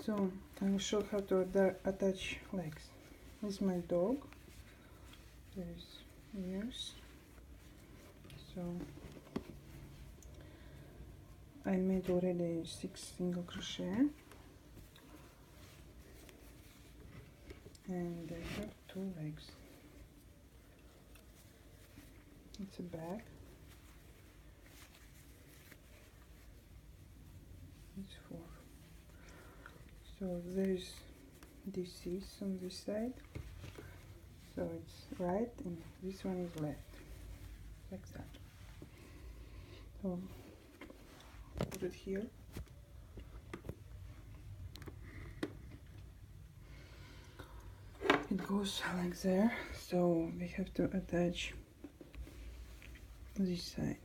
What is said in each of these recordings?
So I will show how to attach legs. This is my dog. There's ears. So I made already 6 single crochet, and I have 2 legs. It's a back. It's 4. So there's this on this side. So it's right and this one is left, like that. So put it here. It goes like there. So we have to attach this side.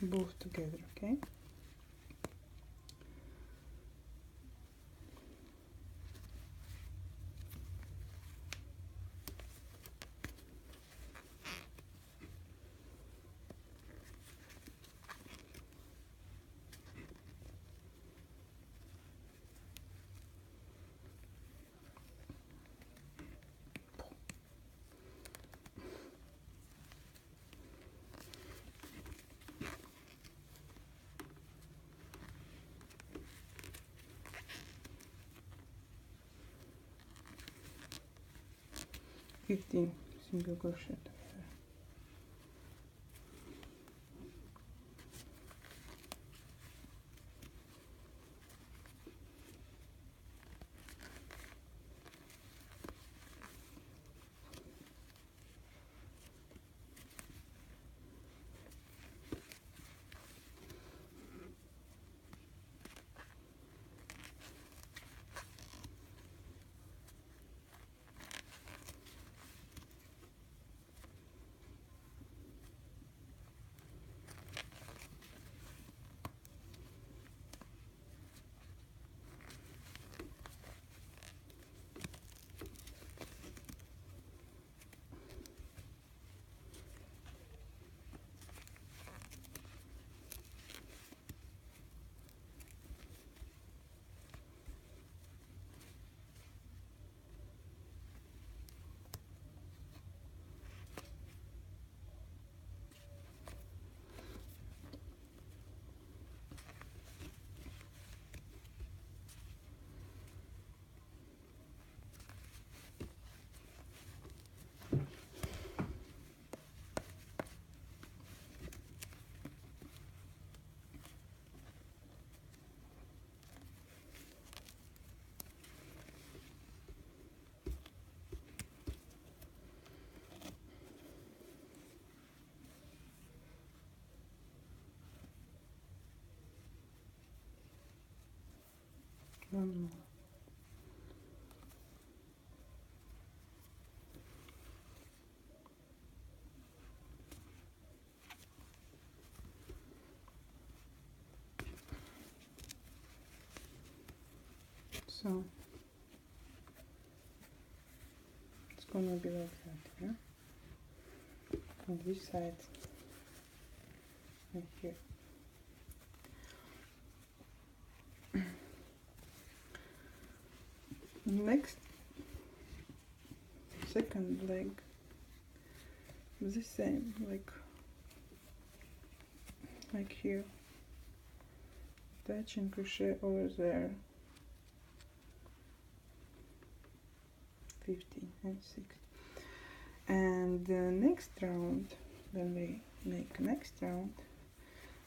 Both together, okay? Fifteen single crochet. One more. So it's gonna be like that, yeah? On this side, right here. Next, second leg, the same, like here. Attach and crochet over there. 15 and 6. And the next round, when we make next round,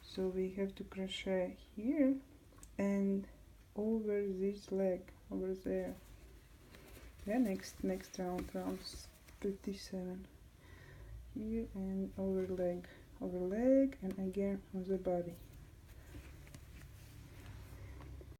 so we have to crochet here and over this leg over there. Yeah, next round 57, here and over leg, and again on the body.